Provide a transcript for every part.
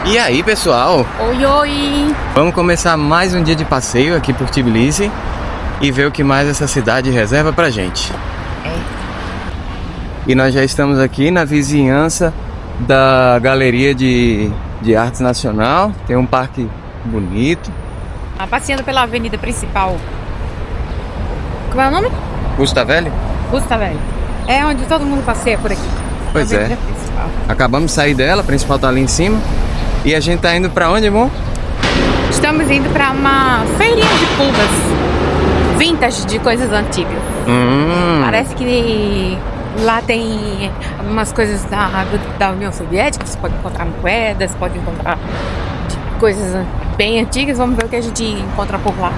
E aí, pessoal? Oi, oi! Vamos começar mais um dia de passeio aqui por Tbilisi e ver o que mais essa cidade reserva pra gente. E nós já estamos aqui na vizinhança da Galeria de Arte Nacional. Tem um parque bonito. Passeando pela avenida principal. Como é o nome? Gustavelli? Gustavelli. É onde todo mundo passeia por aqui. Pois é. Avenida principal. Acabamos de sair dela, a principal tá ali em cima. E a gente tá indo pra onde, amor? Estamos indo pra uma feirinha de pulgas vintage de coisas antigas. Parece que lá tem algumas coisas da União Soviética. Você pode encontrar moedas, pode encontrar coisas bem antigas. Vamos ver o que a gente encontra por lá.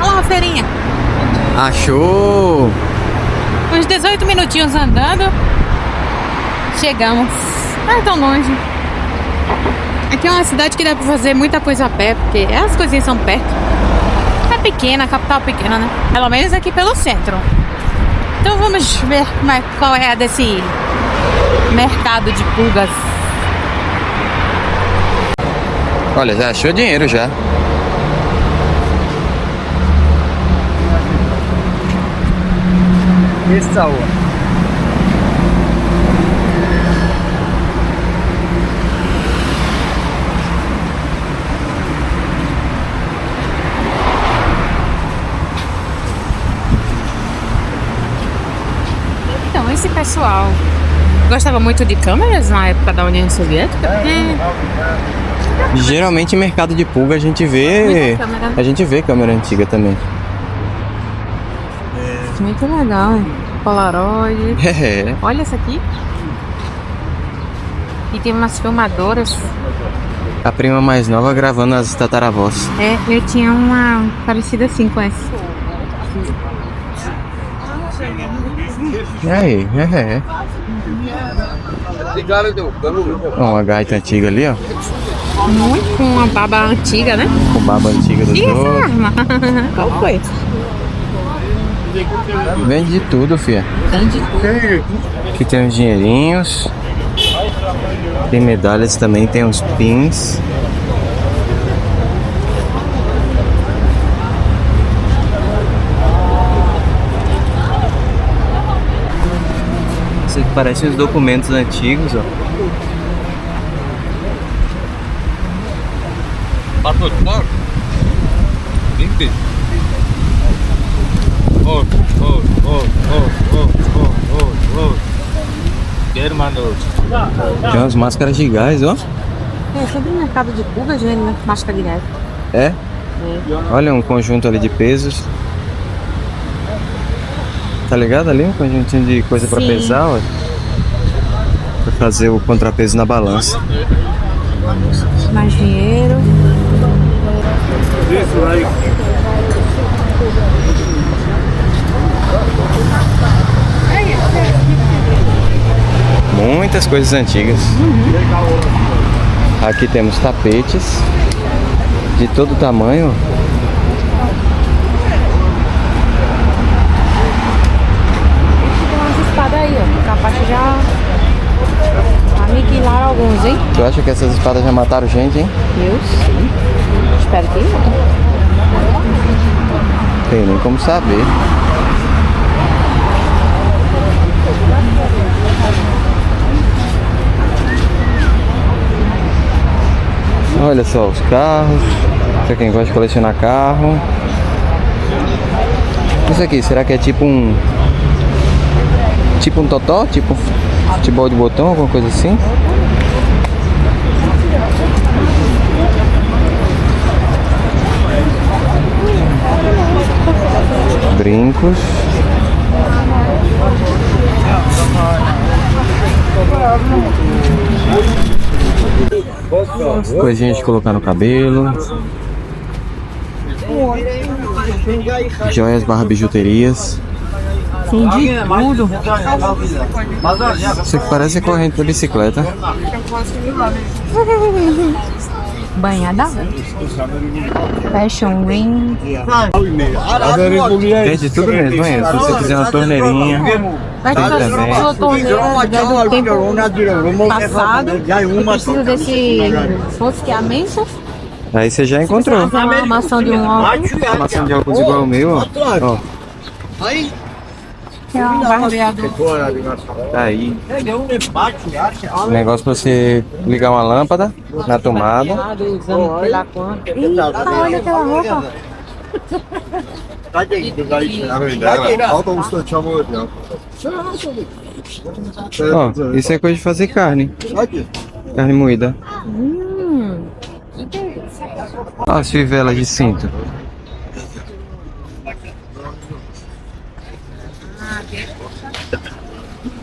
Olha lá a feirinha. Achou! Uns 18 minutinhos andando, chegamos. Não é tão longe. Aqui é uma cidade que dá pra fazer muita coisa a pé, porque as coisinhas são perto. É pequena, a capital pequena, né? Pelo menos aqui pelo centro. Então vamos ver qual é a desse mercado de pulgas. Olha, já achou dinheiro já. Essa Então, esse pessoal gostava muito de câmeras na época da União Soviética? Geralmente em mercado de pulga a gente vê. Muita câmera. A gente vê câmera antiga também. Muito legal, hein? Polaroid. É. Olha essa aqui. E tem umas filmadoras. A prima mais nova gravando as tataravós. É, eu tinha uma parecida assim com essa. E aí? É. Ó, uma gaita antiga ali, ó. Muito com uma baba antiga, né? Com baba antiga do E essa outros. arma? Qual foi? Vende de tudo, fia. Aqui tem uns dinheirinhos. Tem medalhas também, tem uns pins. Isso aqui parece uns documentos antigos, ó. Tem umas máscaras de gás, ó. É sobre o mercado de pulgas, né? Máscara de gás. É? Olha um conjunto ali de pesos. Tá ligado ali? Um conjuntinho de coisa pra Sim. pesar, ó. Pra fazer o contrapeso na balança. Mais dinheiro. Muitas coisas antigas. Aqui temos tapetes de todo tamanho. Tem umas espadas aí, ó. Capaz de já aniquilar alguns, hein? Tu acha que essas espadas já mataram gente, hein? Eu sim. Espero que não. Tem nem como saber. Olha só os carros. Pra quem gosta de colecionar carro. Isso aqui, será que é tipo um totó? Tipo futebol de botão, alguma coisa assim? Brincos. Coisinha de colocar no cabelo. Joias barra bijuterias. Sim, de tudo. Isso aqui parece corrente da bicicleta. Banhada. Fashion ring. Tem de tudo mesmo, hein? Se você quiser uma torneirinha, Vai ter também. sua torneira do tempo passado. Eu preciso desse rosqueamento. aí você já encontrou. Fazer uma armação de um óculos. Maçã de óculos igual o meu, ó. Ó, Que é um barbeador. tá aí. Negócio pra você ligar uma lâmpada na tomada. Usando sei lá quanto. Eita, olha aquela roupa. Ó, isso é coisa de fazer carne. Carne moída. Ó, as fivelas de cinto.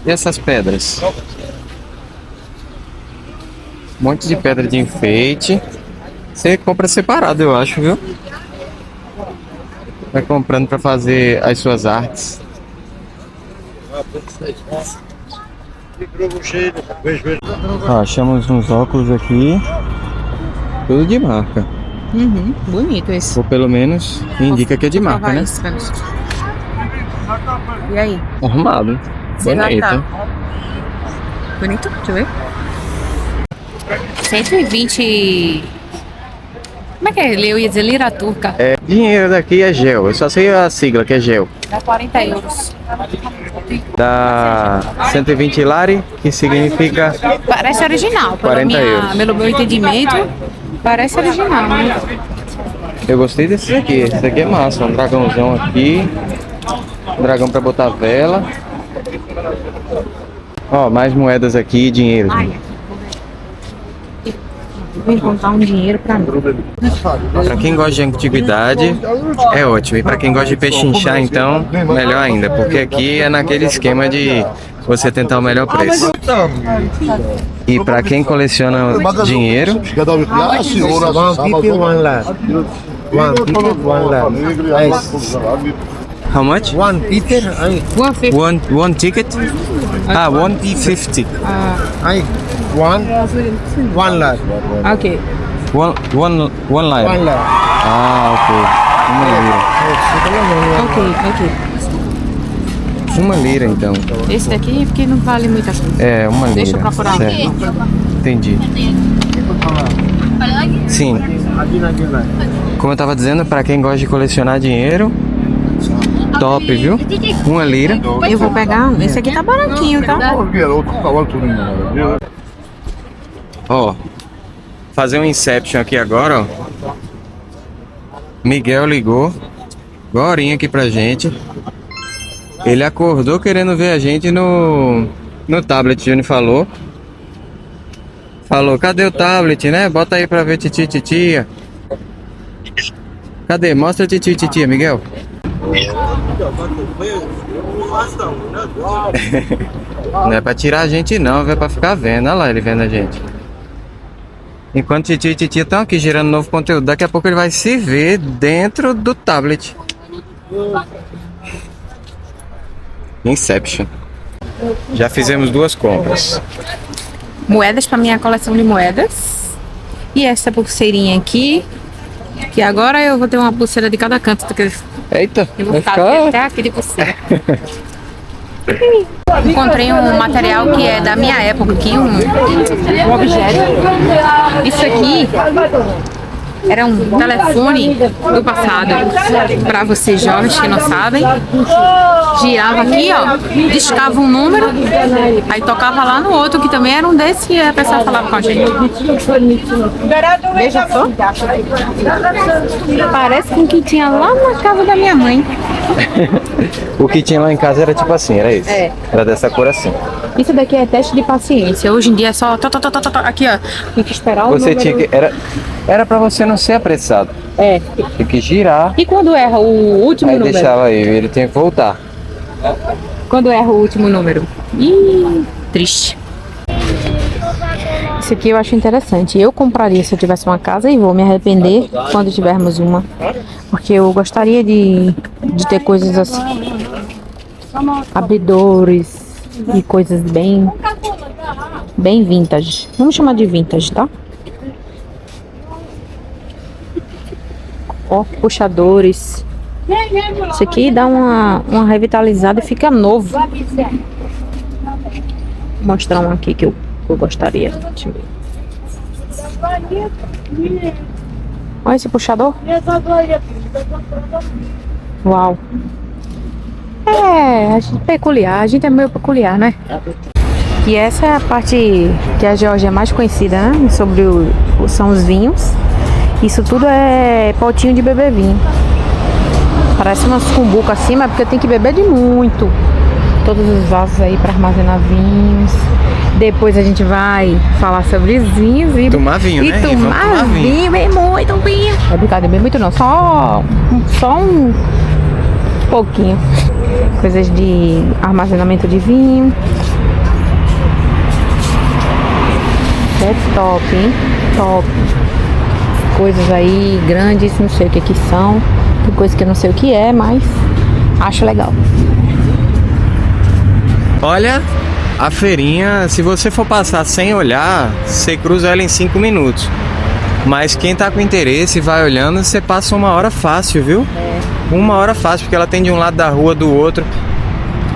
E essas pedras? Um monte de pedra de enfeite. Você compra separado, eu acho, viu? Vai comprando pra fazer as suas artes. Ó, achamos uns óculos aqui. Tudo de marca. Bonito esse. Ou pelo menos indica que é de marca, né? E aí? Arrumado. Bonito. Bonito? Deixa eu ver. 120. Como é que é? Eu ia dizer lira turca. É, dinheiro daqui é gel. Eu só sei a sigla que é gel. Dá 40 euros. Dá 120 lari, que significa Parece original. 40 euros. Pelo meu entendimento, parece original, né? Eu gostei desse aqui. Esse aqui é massa. Um dragãozão aqui. Um dragão pra botar vela. Ó, mais moedas aqui, dinheiro. Vou encontrar um dinheiro pra mim. Pra quem gosta de antiguidade, é ótimo. E pra quem gosta de pechinchar, então, melhor ainda. Porque aqui é naquele esquema de você tentar o melhor preço. E pra quem coleciona dinheiro, how much? 150. One ticket? Ah, 150. One lira. Ok. One lira. Ah, ok. Uma lira, então. Esse daqui porque não vale muita coisa. É, uma lira. Deixa eu procurar certo. Entendi. Sim. Como eu tava dizendo, pra quem gosta de colecionar dinheiro, top, viu? Uma lira. Eu vou pegar um. Esse aqui tá baratinho, tá? Ó, fazer um Inception aqui agora, ó. Miguel ligou agorinha aqui pra gente. Ele acordou querendo ver a gente no tablet, Júnior falou. Falou, cadê o tablet, né? Bota aí pra ver titi titia. Cadê? Mostra titi titia, Miguel. Não é pra tirar a gente não, é pra ficar vendo. Olha lá ele vendo a gente. Enquanto titi e titia estão aqui gerando novo conteúdo, daqui a pouco ele vai se ver dentro do tablet. Inception. Já fizemos 2 compras. Moedas pra minha coleção de moedas. E essa pulseirinha aqui. Que agora eu vou ter uma pulseira de cada canto. Eita, Eu vou vai ficar ficar... até aqui de pulseira. Encontrei um material que é da minha época aqui, um objeto. Isso aqui era um telefone do passado. Para vocês jovens que não sabem, girava aqui, ó, discava um número, aí tocava lá no outro que também era um desse e a pessoa falava com a gente. Veja só. Parece com o que tinha lá na casa da minha mãe. O que tinha lá em casa era tipo assim, era isso. É. Era dessa cor assim. Isso daqui é teste de paciência. Hoje em dia é só aqui, ó. Tem que esperar o Você número. tinha que... Era pra você não ser apressado. É. Tinha que girar, E quando erra o último aí número? deixava aí, ele tinha que voltar. Quando erra o último número? Ih, triste. Esse aqui eu acho interessante. Eu compraria se eu tivesse uma casa e vou me arrepender quando tivermos uma. Porque eu gostaria de ter coisas assim. Abridores e coisas bem vintage. Vamos chamar de vintage, tá? Ó, puxadores. Isso aqui dá uma revitalizada e fica novo. Vou mostrar um aqui que eu gostaria. Deixa eu ver. Olha esse puxador. Uau. A gente é peculiar. A gente é meio peculiar, né? E essa é a parte que a Geórgia é mais conhecida, né? Sobre são os vinhos. Isso tudo é potinho de beber vinho. Parece umas cumbucas assim, mas porque tem que beber de muito. Todos os vasos aí para armazenar vinhos. Depois a gente vai falar sobre os vinhos e tomar vinho, né? Tomar vinho, bem muito vinho. É brincadeira, bem muito não, só um pouquinho. Coisas de armazenamento de vinho. É top, hein? Top. Coisas aí grandes, não sei o que são. Tem coisa que eu não sei o que é, mas acho legal. Olha, a feirinha, se você for passar sem olhar, você cruza ela em 5 minutos. Mas quem tá com interesse e vai olhando, você passa 1 hora fácil, viu? 1 hora fácil, porque ela tem de um lado da rua, do outro.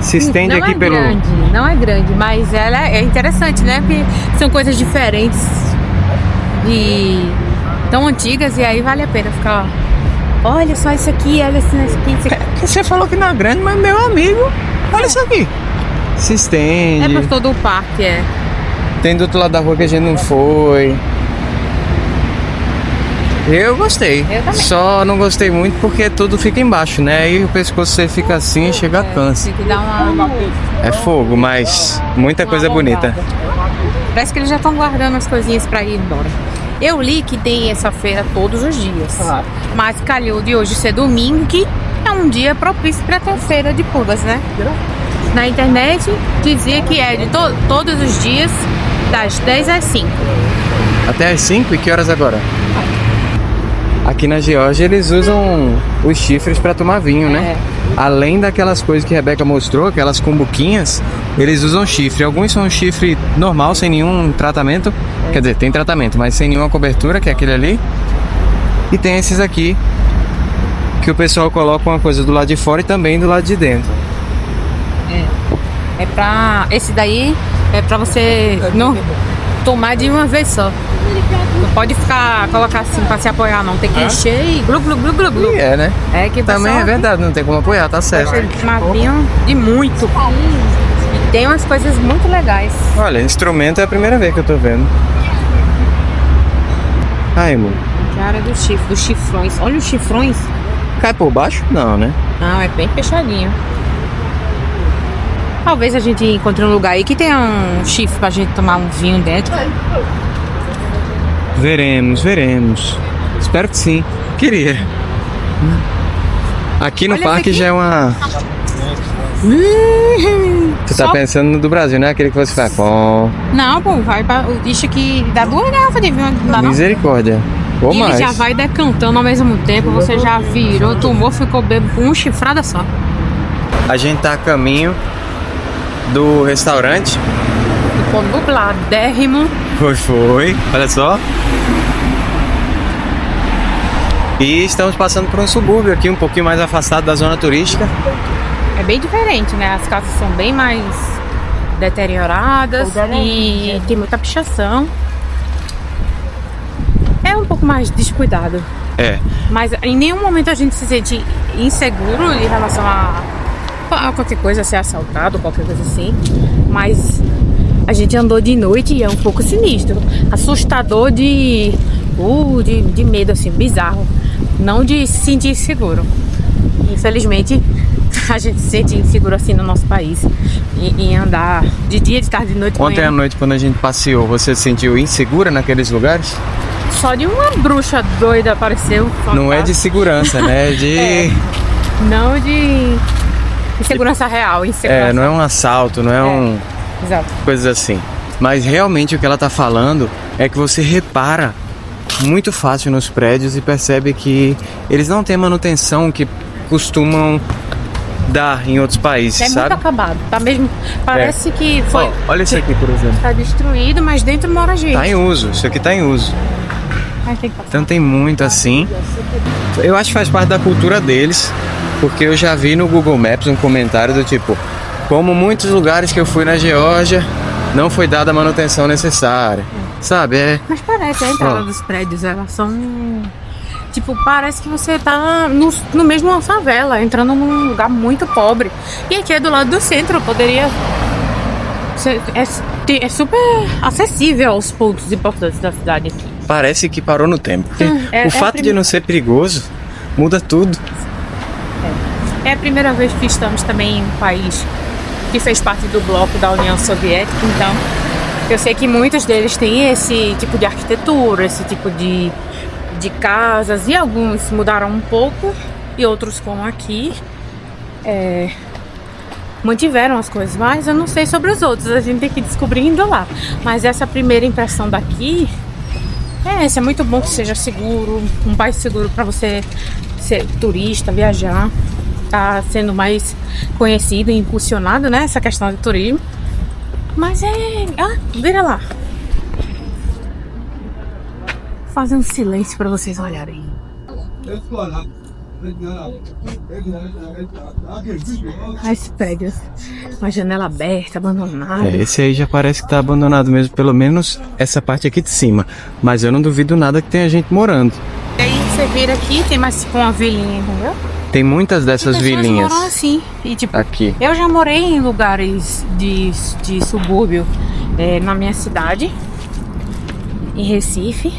Se estende não aqui é grande, não é grande, mas ela é interessante, né? Porque são coisas diferentes e tão antigas, e aí vale a pena ficar. Olha só isso aqui, olha isso aqui, isso aqui. Você falou que não é grande, mas meu amigo, olha isso aqui. Se estende. É por todo o parque, é. Tem do outro lado da rua que a gente não foi. Eu gostei. Eu também. Só não gostei muito porque tudo fica embaixo, né? Aí o pescoço você fica assim e chega a cansa. Tem que dar uma. É fogo, mas muita coisa bonita. Parece que eles já estão guardando as coisinhas pra ir embora. Eu li que tem essa feira todos os dias. Mas calhou de hoje ser domingo, que é um dia propício pra ter feira de pulgas, né? Na internet dizia que é de todos os dias, das 10 às 5. Até às 5? E que horas agora? Aqui na Geórgia eles usam os chifres para tomar vinho, né? Além daquelas coisas que a Rebeca mostrou, aquelas cumbuquinhas, eles usam chifre. Alguns são chifre normal, sem nenhum tratamento. Quer dizer, tem tratamento, mas sem nenhuma cobertura, que é aquele ali. E tem esses aqui, que o pessoal coloca uma coisa do lado de fora e também do lado de dentro. É pra... Esse daí é pra você não tomar de uma vez só. Não pode colocar assim pra se apoiar, não. Tem que encher e glu, glu, glu, glu, glu. E é, né? É que também é verdade, não tem como apoiar, tá certo. Tomar vinho de muito. E tem umas coisas muito legais. Olha, instrumento é a primeira vez que eu tô vendo. Ai, amor. Que área do chifre, dos chifrões. Olha os chifrões. Cai por baixo? Não, né? Não, é bem fechadinho. Talvez a gente encontre um lugar aí que tenha um chifre pra gente tomar um vinho dentro. Veremos. Espero que sim. Queria. Aqui no Olha parque já é uma... Você tá pensando no do Brasil, né? Aquele que você faz. Não, pô, vai pra... Isso aqui dá 2 garrafas de vinho, não dá não? Misericórdia. Ou e mais. ele já vai decantando ao mesmo tempo. Você já virou, tomou, ficou bêbado com uma chifrada só. A gente tá a caminho do restaurante. Ficou dubladérrimo. Foi. Olha só. E estamos passando por um subúrbio aqui, um pouquinho mais afastado da zona turística. É bem diferente, né? As casas são bem mais deterioradas e tem muita pichação. É um pouco mais descuidado. É. Mas em nenhum momento a gente se sente inseguro em relação a qualquer coisa, ser assaltado, qualquer coisa assim. Mas a gente andou de noite e é um pouco sinistro. Assustador de medo, assim, bizarro. Não de se sentir inseguro. Infelizmente, a gente se sente inseguro assim no nosso país. Em andar de dia, de tarde, de noite. Ontem à noite, quando a gente passeou, você se sentiu insegura naqueles lugares? Só de uma bruxa doida apareceu. Não é de segurança, né? Não de insegurança real. Insegurança. Não é um assalto, não é um... Exato. Coisas assim. Mas realmente o que ela tá falando é que você repara muito fácil nos prédios e percebe que eles não têm manutenção que costumam dar em outros países, É sabe? muito acabado, tá mesmo? Parece que foi... Ó, olha isso aqui, por exemplo. Tá destruído, mas dentro mora gente. Tá em uso, isso aqui tá em uso. Mas tem que passar. Então tem muito assim. Eu acho que faz parte da cultura deles, porque eu já vi no Google Maps um comentário do tipo: como muitos lugares que eu fui na Geórgia, não foi dada a manutenção necessária. Sabe? Mas parece, a entrada dos prédios, elas são... Tipo, parece que você tá no mesmo uma favela, entrando num lugar muito pobre. E aqui é do lado do centro, poderia... É super acessível aos pontos importantes da cidade aqui. Parece que parou no tempo. Porque É o fato a de não ser perigoso muda tudo. É a primeira vez que estamos também em um país que fez parte do bloco da União Soviética, então eu sei que muitos deles têm esse tipo de arquitetura, esse tipo de casas, e alguns mudaram um pouco e outros, como aqui, mantiveram as coisas, mas eu não sei sobre os outros, a gente tem que ir descobrindo lá. Mas essa primeira impressão daqui é muito bom que seja seguro, um país seguro para você ser turista, viajar. Tá sendo mais conhecido e impulsionado, né, essa questão de turismo. Mas vira lá. Vou fazer um silêncio para vocês olharem. As prédios, uma janela aberta, abandonada. Esse aí já parece que tá abandonado mesmo, pelo menos essa parte aqui de cima. Mas eu não duvido nada que tenha gente morando. E aí você vira aqui, tem mais tipo uma vilinha, entendeu? Tem muitas dessas Pessoas vilinhas moram assim. E, tipo, aqui. eu já morei em lugares de subúrbio na minha cidade, em Recife.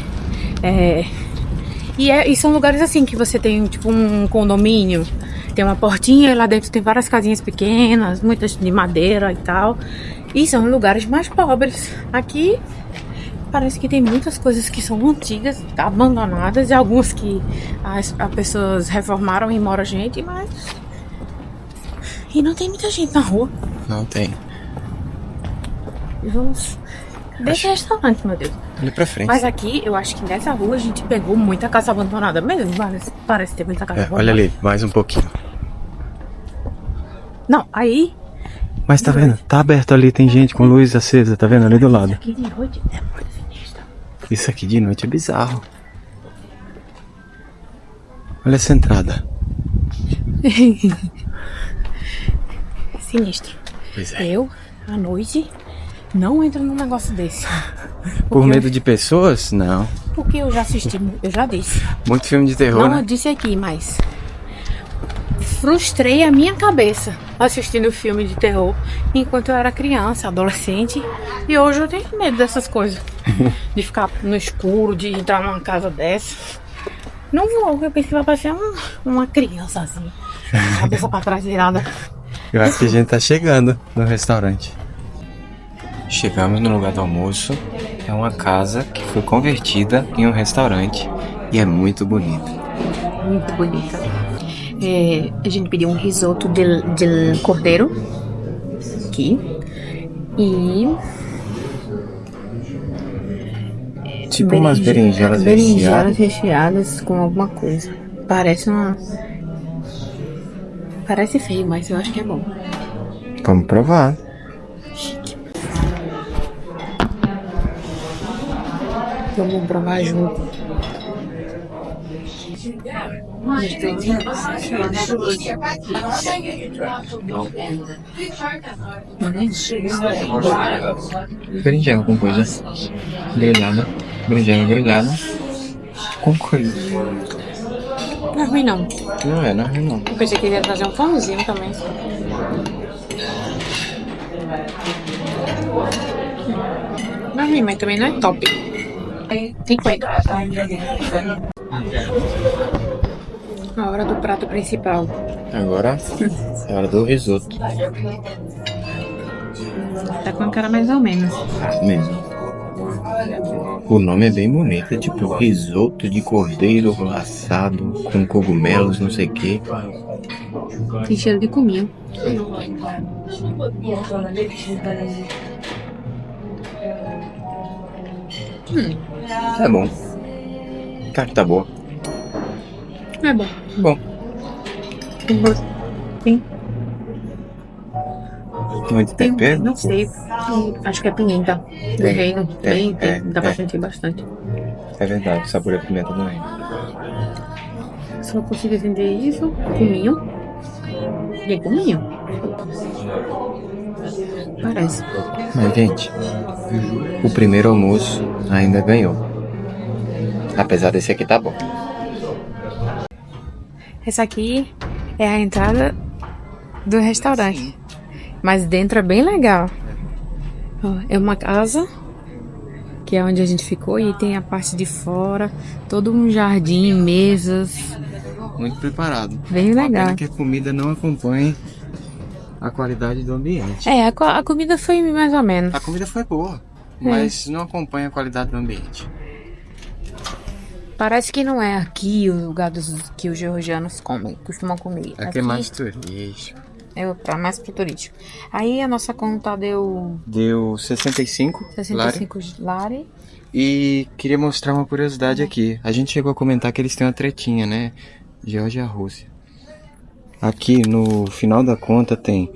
E são lugares assim que você tem tipo um condomínio, tem uma portinha e lá dentro tem várias casinhas pequenas, muitas de madeira e tal. E são lugares mais pobres. Aqui parece que tem muitas coisas que são antigas, abandonadas, e algumas que as pessoas reformaram e mora gente, mas... E não tem muita gente na rua. Não tem. E vamos... Deixa restaurante, meu Deus. Ali pra frente. Mas aqui, eu acho que nessa rua a gente pegou muita casa abandonada mesmo. Parece ter muita casa abandonada. Olha ali, mais um pouquinho. Não, aí... Mas tá vendo? Tá aberto ali, tem gente com luz acesa, tá vendo? Ali do lado. Aqui de noite é muito sinistro. Isso aqui de noite é bizarro. Olha essa entrada. Sinistro. Pois é. Eu, à noite, não entro num negócio desse. Por medo de pessoas? Não. Porque eu já assisti, eu já disse. Muito filme de terror, Não, eu né? disse aqui, mas... frustrei a minha cabeça assistindo filme de terror enquanto eu era criança, adolescente. E hoje eu tenho medo dessas coisas. De ficar no escuro, de entrar numa casa dessa. Não vou, eu pensei que vai parecer uma criança assim. Cabeça pra trás virada. Eu acho que a gente tá chegando no restaurante. Chegamos no lugar do almoço. É uma casa que foi convertida em um restaurante. E é muito bonita. Muito bonita. A gente pediu um risoto de cordeiro aqui. E... tipo umas berinjelas recheadas com alguma coisa. Parece feio, mas eu acho que é bom. Vamos provar. Vamos provar junto. Berinjela com coisa grelhada. Berinjela grelhada com coisa. Não é ruim não. Não é ruim não. Eu pensei que ele ia trazer um pãozinho também. Não é ruim, mas também não é top. Tem coisa. A hora do prato principal. Agora é a hora do risoto. Tá com a cara mais ou menos. Mesmo. O nome é bem bonito, é tipo risoto de cordeiro assado com cogumelos, não sei o que. Tem cheiro de cominho. É bom. Carne tá boa. É bom. Bom. Sim. Muito tempero? Não sei. Acho que é pimenta do Tem, reino. tem, Dá pra sentir bastante. É verdade, o sabor da pimenta do reino. Só consigo entender isso. Cominho. Bem cominho. Parece. Mas, gente, o primeiro almoço ainda ganhou. Apesar desse aqui tá bom. Essa aqui é a entrada do restaurante. Mas dentro é bem legal. Ó, é uma casa, que é onde a gente ficou, e tem a parte de fora, todo um jardim, mesas. Muito preparado. Bem Uma legal. pena que a comida não acompanhe a qualidade do ambiente. É, a comida foi mais ou menos. A comida foi boa, mas não acompanha a qualidade do ambiente. Parece que não é aqui o lugar que os georgianos costumam comer. Aqui é mais turístico. É mais pro turístico. Aí a nossa conta deu Deu 65, 65 lari. E queria mostrar uma curiosidade aqui. A gente chegou a comentar que eles têm uma tretinha, né? Geórgia e a Rússia. Aqui no final da conta tem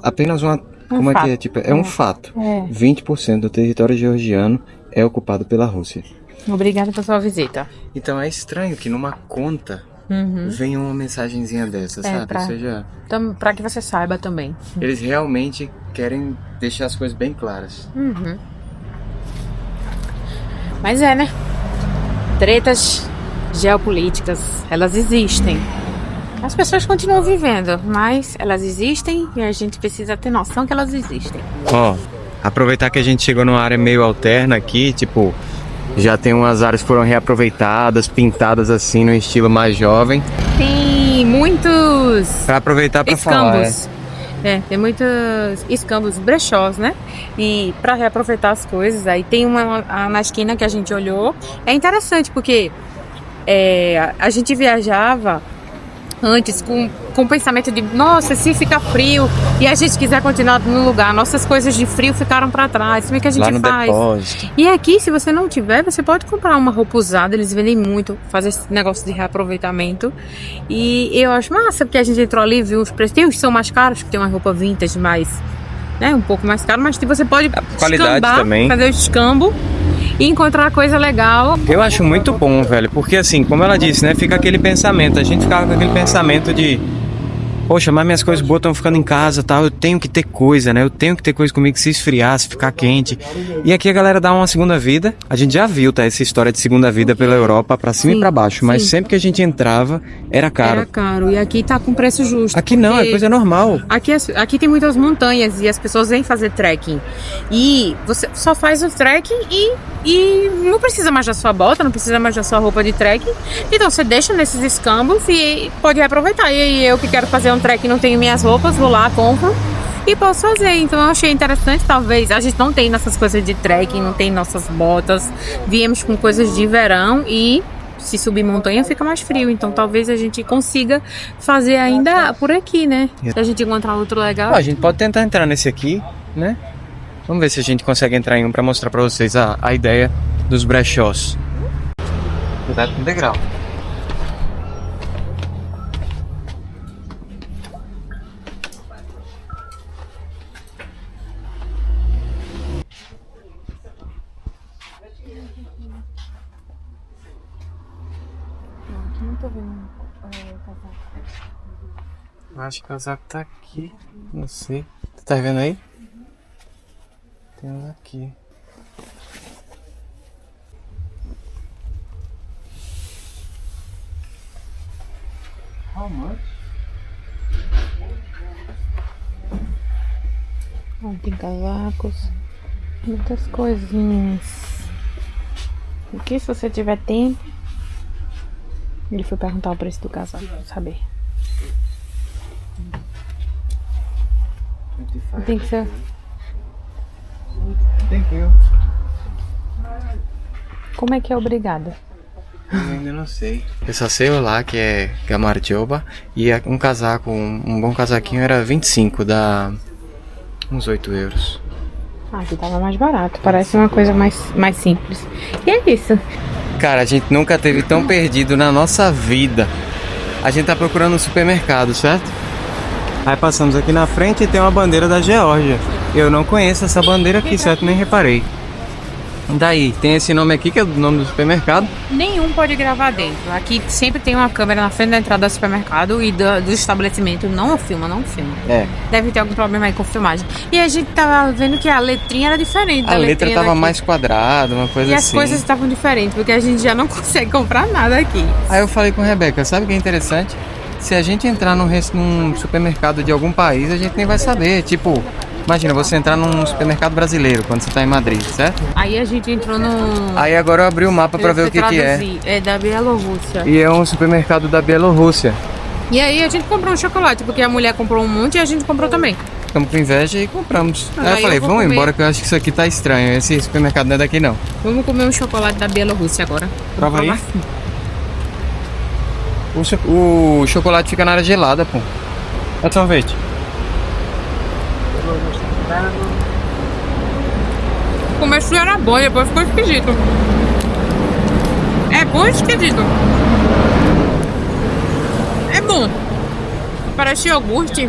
apenas uma... Como é que é? Tipo, é um fato. 20% do território georgiano é ocupado pela Rússia. Obrigada pela sua visita. Então é estranho que numa conta venha uma mensagenzinha dessa, sabe? Ou seja, pra que você saiba também. eles realmente querem deixar as coisas bem claras. Mas né? Tretas geopolíticas, elas existem. As pessoas continuam vivendo, mas elas existem e a gente precisa ter noção que elas existem. Ó, aproveitar que a gente chegou numa área meio alterna aqui, tipo, já tem umas áreas que foram reaproveitadas, pintadas assim no estilo mais jovem. Tem muitos Pra aproveitar pra falar. escambos. Tem muitos escambos, brechós, né? E pra reaproveitar as coisas, aí tem uma na esquina que a gente olhou. É interessante porque a gente viajava antes com o pensamento de, nossa, se ficar frio e a gente quiser continuar no lugar, nossas coisas de frio ficaram pra trás, como é que a gente Lá no faz? depósito. E aqui, se você não tiver, você pode comprar uma roupa usada, eles vendem muito, fazem esse negócio de reaproveitamento. E eu acho massa, porque a gente entrou ali e viu os preços. Tem os que são mais caros, que tem uma roupa vintage mais, né, um pouco mais caro, mas você pode Qualidade escambar, também. fazer o escambo e encontrar coisa legal. Eu acho muito bom, velho, porque assim, como ela disse, né, fica aquele pensamento, a gente ficava com aquele pensamento de, poxa, mas minhas coisas boas estão ficando em casa, tal, eu tenho que ter coisa, né, eu tenho que ter coisa comigo que se esfriar, se ficar quente. E aqui a galera dá uma segunda vida, a gente já viu, tá, essa história de segunda vida pela Europa, pra cima e pra baixo, mas sempre que a gente entrava, era caro. Era caro, e aqui tá com preço justo. Aqui não, é coisa normal. Aqui tem muitas montanhas e as pessoas vêm fazer trekking. E você só faz o trekking e não precisa mais da sua bota, não precisa mais da sua roupa de trekking. Então você deixa nesses escambos e pode aproveitar. E aí eu que quero fazer um trekking, não tenho minhas roupas, vou lá, compro e posso fazer. Então eu achei interessante, talvez. A gente não tem nossas coisas de trekking, não tem nossas botas. Viemos com coisas de verão e se subir montanha fica mais frio, então talvez a gente consiga fazer ainda por aqui, né? Se a gente encontrar outro legal. A gente pode tentar entrar nesse aqui, né? Vamos ver se a gente consegue entrar em um pra mostrar pra vocês a ideia dos brechós. Cuidado com o degrau. Não tô vendo casaco. Acho que o casaco tá aqui. Não sei. Tu tá vendo aí? Tem um aqui. How much? Tem casacos, muitas coisinhas. Aqui, se você tiver tempo. Ele foi perguntar o preço do casaco, pra saber. Tem que ser. Thank you. Como é que é obrigada? Eu ainda não sei. Eu só sei o lá que é Gamarjoba. E um casaco, um bom casaquinho era 25, dá uns 8 euros. Ah, aqui tava mais barato. Parece uma coisa mais simples. E é isso. Cara, a gente nunca teve tão perdido na nossa vida. A gente tá procurando um supermercado, certo? Aí passamos aqui na frente e tem uma bandeira da Geórgia. Eu não conheço essa bandeira aqui, certo? Nem reparei. Daí, tem esse nome aqui que é o nome do supermercado. Nenhum pode gravar dentro. Aqui sempre tem uma câmera na frente da entrada do supermercado e do estabelecimento. Não filma. É. Deve ter algum problema aí com filmagem. E a gente tava vendo que a letrinha era diferente da A letra letrinha tava daqui. mais quadrada, uma coisa E assim. as coisas estavam diferentes, porque a gente já não consegue comprar nada aqui. Aí eu falei com a Rebeca, sabe o que é interessante? Se a gente entrar num supermercado de algum país, a gente nem vai saber. Tipo, imagina você entrar num supermercado brasileiro quando você tá em Madrid, certo? Aí a gente entrou no... Aí agora eu abri o mapa pra ver o que é. É da Bielorrússia. E é um supermercado da Bielorrússia. E aí a gente comprou um chocolate, porque a mulher comprou um monte e a gente comprou também. Ficamos com inveja e compramos. Aí eu Aí falei, eu vou vamos comer. embora que eu acho que isso aqui tá estranho. Esse supermercado não é daqui não. Vamos comer um chocolate da Bielorrússia agora. Prova aí. O chocolate fica na área gelada, pô. É sorvete. O começo era bom, depois ficou esquisito. É bom e esquisito. É bom. Parece iogurte.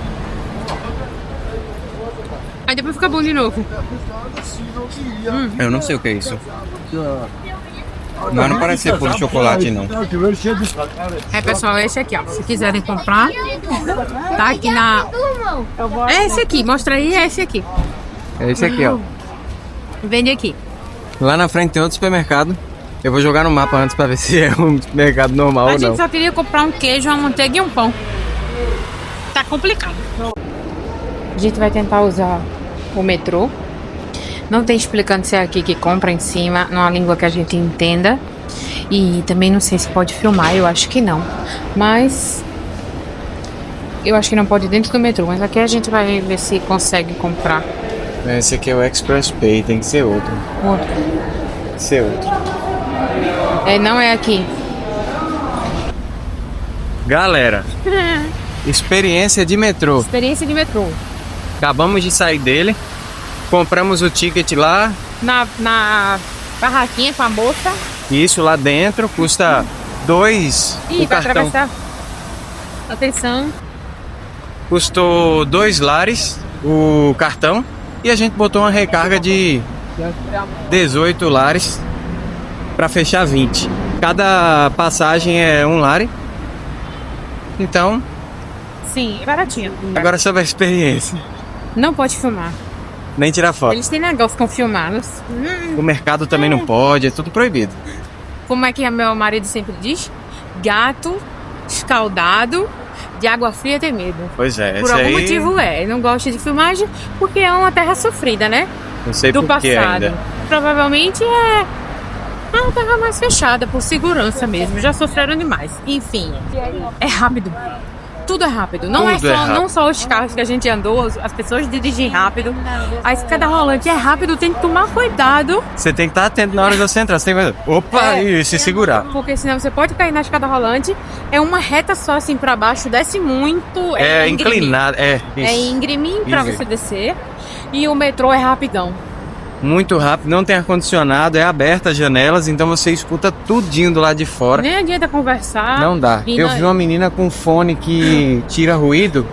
Aí depois fica bom de novo. Eu não sei o que é isso. Mas não parece ser puro chocolate, não. É, pessoal, é esse aqui, ó. Se quiserem comprar, tá aqui na... É esse aqui, mostra aí, é esse aqui. É esse aqui, ó. Vende aqui. Lá na frente tem outro supermercado. Eu vou jogar no mapa antes pra ver se é um supermercado normal A ou gente não. só queria comprar um queijo, uma manteiga e um pão. Tá complicado. A gente vai tentar usar o metrô. Não tem explicando se é aqui que compra em cima, numa língua que a gente entenda. E também não sei se pode filmar, eu acho que não. Mas... eu acho que não pode dentro do metrô, mas aqui a gente vai ver se consegue comprar Esse aqui é o Express Pay, tem que ser outro. outro. Tem que ser outro. É, não é aqui. Galera, experiência de metrô. Experiência de metrô. Acabamos de sair dele. Compramos o ticket lá. Na barraquinha com a bolsa. E isso lá dentro custa 2. Ih, O vai cartão atravessar. Atenção. custou 2 lares o cartão. E a gente botou uma recarga de 18 lares para fechar 20. Cada passagem é 1 lare. Então, Sim, é baratinho. agora sobre a experiência. Não pode filmar. Nem tirar foto. Eles têm negócio com filmados. O mercado também não pode, é tudo proibido. Como é que meu marido sempre diz? Gato escaldado de água fria tem medo. Pois é, Por esse algum aí motivo ele não gosta de filmagem porque é uma terra sofrida, né? não sei Do por que passado. ainda. Provavelmente é uma terra mais fechada, por segurança mesmo. Já sofreram demais. Enfim, é rápido. Tudo é rápido. Não Tudo é é só, rápido. não só os carros que a gente andou, as pessoas dirigem rápido. A escada rolante é rápido, tem que tomar cuidado, Você tem que estar atento na hora de você entrar. Você tem que... Opa, É. e se segurar. porque senão você pode cair na escada rolante. É uma reta só assim pra baixo, desce muito. É íngreme. inclinado, é É isso. íngreme pra Íngreme. você descer. E o metrô é rapidão. Muito rápido, não tem ar-condicionado, é aberta as janelas, então você escuta tudinho do lado de fora. Nem adianta conversar. Não dá. E Eu não- vi uma menina com fone que tira ruído.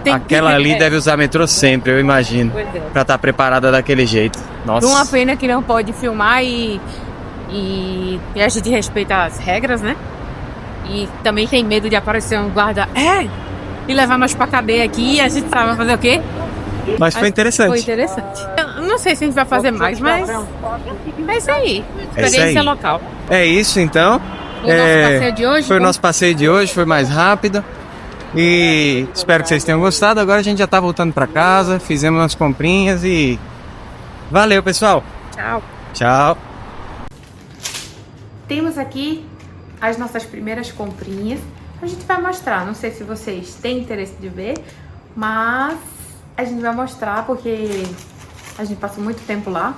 Tem Aquela que- ali é. deve usar metrô sempre, eu imagino. Pois é. Pra estar preparada daquele jeito. Nossa. Uma pena que não pode filmar e a gente respeita as regras, né? E também tem medo de aparecer um guarda e levar nós pra cadeia aqui e a gente vai fazer o quê? Mas foi interessante. Foi interessante. Eu não sei se a gente vai fazer mais, mas é isso aí. É isso Experiência aí. local. É isso então. O nosso passeio de hoje Foi o nosso passeio de hoje, foi mais rápido. E espero que vocês tenham gostado. Agora a gente já tá voltando pra casa, fizemos umas comprinhas e valeu, pessoal. Tchau. Tchau. Temos aqui as nossas primeiras comprinhas. A gente vai mostrar, não sei se vocês têm interesse de ver, mas a gente vai mostrar porque a gente passou muito tempo lá.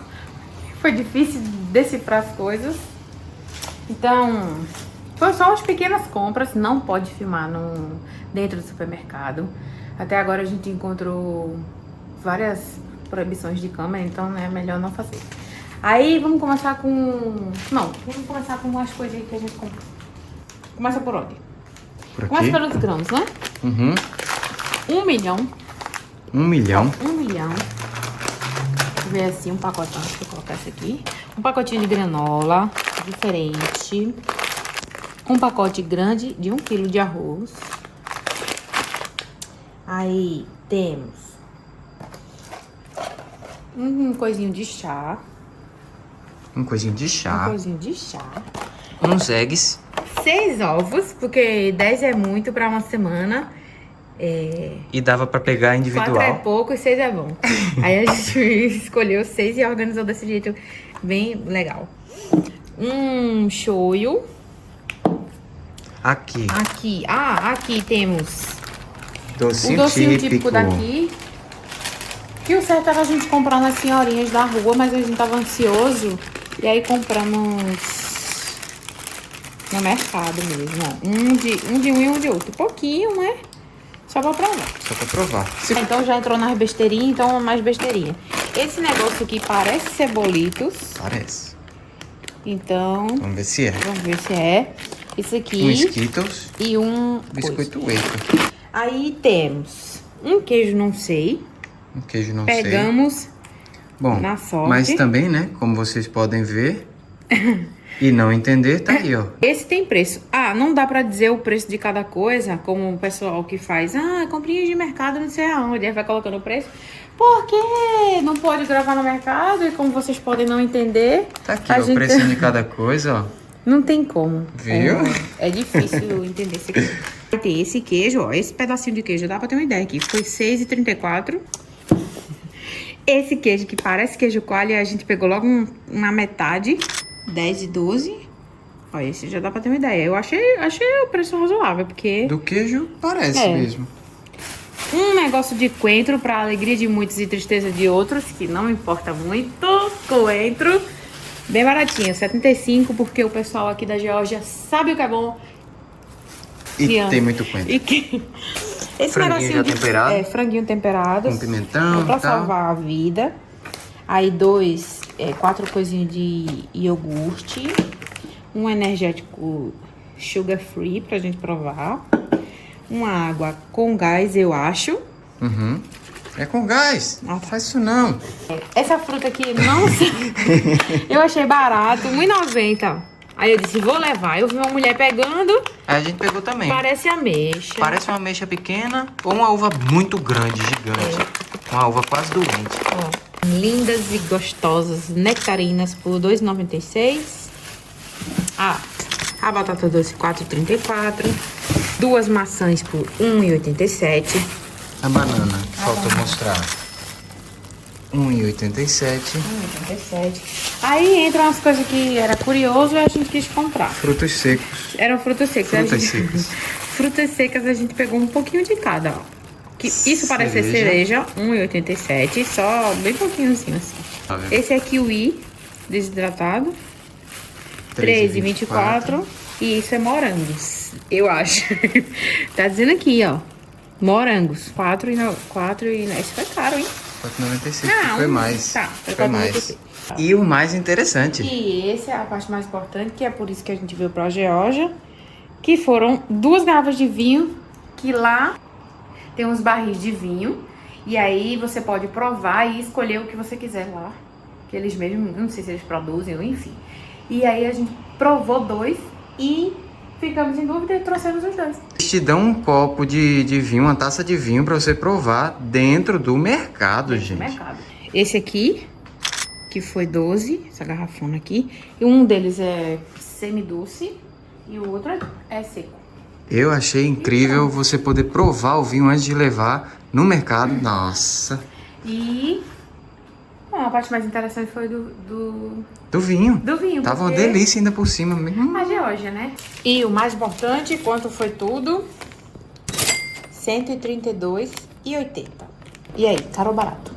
Foi difícil decifrar as coisas. Então, foi só umas pequenas compras, não pode filmar dentro do supermercado. Até agora a gente encontrou várias proibições de câmera, então é melhor não fazer. Aí vamos começar com... Não, vamos começar com umas coisinhas que a gente compra. Começa por onde? Por aqui? Começa pelos grãos, né? Uhum. 1 milhão. 1 milhão. 1 milhão. Deixa eu ver assim um pacotão. Deixa eu colocar esse aqui. Um pacotinho de granola, diferente. Um pacote grande de 1 quilo de arroz. Aí temos um coisinho de chá. Um coisinho de Um chá. coisinho de chá. Uns eggs. 6 ovos, porque 10 é muito pra uma semana. E dava pra pegar 4 é individual. pouco e 6 é bom. Aí a gente escolheu 6 e organizou desse jeito bem legal. Um shoyu. Aqui. Aqui temos o Docinho, docinho típico. típico daqui. Que o certo era a gente comprar nas senhorinhas da rua, mas a gente tava ansioso. E aí compramos no mercado mesmo, ó. Um de um e um de outro. Pouquinho, né? Só pra provar. Só pra provar. Então já entrou nas besteirinhas, então mais besteirinha. Esse negócio aqui parece cebolitos. Parece. Então, Vamos ver se é. vamos ver se é. Isso aqui. Um Skittles. E um Biscoito coisa. wafer. Aí temos um queijo não sei. Um queijo não sei. Pegamos Bom, na sorte. mas também, né? Como vocês podem ver e não entender, tá aí, ó. Esse tem preço. Não dá pra dizer o preço de cada coisa, como o pessoal que faz. Comprinhas de mercado, não sei aonde. Aí vai colocando o preço. Porque não pode gravar no mercado e como vocês podem não entender... Tá aqui, ó, o precinho de cada coisa, ó. Não tem como. Viu? É difícil entender isso aqui. Vai ter esse queijo, ó. Esse pedacinho de queijo, dá pra ter uma ideia aqui. Foi R$6,34. Esse queijo que parece queijo coalho, a gente pegou logo uma metade. 10 e 12. Ó, esse já dá pra ter uma ideia. Eu achei o preço razoável, porque... Do queijo parece mesmo. Um negócio de coentro pra alegria de muitos e tristeza de outros, que não importa muito. Coentro. Bem baratinho, 75, porque o pessoal aqui da Geórgia sabe o que é bom. E tem muito coentro. Esse Franguinho negocinho já temperado. Franguinho temperado. Com pimentão pra e tal. salvar a vida. Aí 4 coisinhas de iogurte. Um energético sugar free pra gente provar. Uma água com gás, eu acho. Uhum. É com gás. Não faz isso não. Essa fruta aqui, não sei. Eu achei barato, R$1,90. Aí eu disse, vou levar. Eu vi uma mulher pegando. Aí a gente pegou também. Parece ameixa. Parece uma ameixa pequena ou uma uva muito grande, gigante. Uma uva quase doente. Ó, lindas e gostosas nectarinas por R$2,96. A batata doce R$4,34. 2 maçãs por R$1,87. A banana, falta mostrar. R$1,87. 1,87. Aí entram as coisas que era curioso e a gente quis comprar. Frutos secos. Eram frutas secas. Frutas secas. Frutas secas a gente pegou um pouquinho de cada, ó. Isso parece ser cereja, R$1,87. Só bem pouquinho assim. Tá vendo? Esse é kiwi desidratado. R$3,24. E isso é morangos, eu acho. Tá dizendo aqui, ó. Morangos. 4,9. Isso foi caro, hein? R$4,96. Foi mais. Tá, foi mais. E o mais interessante. E essa é a parte mais importante, que é por isso que a gente veio pra Geórgia. Que foram 2 garrafas de vinho. Que lá tem uns barris de vinho. E aí você pode provar e escolher o que você quiser lá. Que eles mesmos, não sei se eles produzem ou enfim. E aí a gente provou 2 e ficamos em dúvida e trouxemos os 2. Eles te dão um copo de vinho, uma taça de vinho pra você provar dentro do mercado, gente. Mercado. Esse aqui, que foi 12, essa garrafona aqui. E um deles é semi-doce e o outro é seco. Eu achei incrível você poder provar o vinho antes de levar no mercado. Nossa. E a parte mais interessante foi Do vinho. do vinho. Tava uma porque delícia ainda por cima mesmo. a Geórgia, né? E o mais importante, quanto foi tudo? R$132,80. E aí, caro ou barato?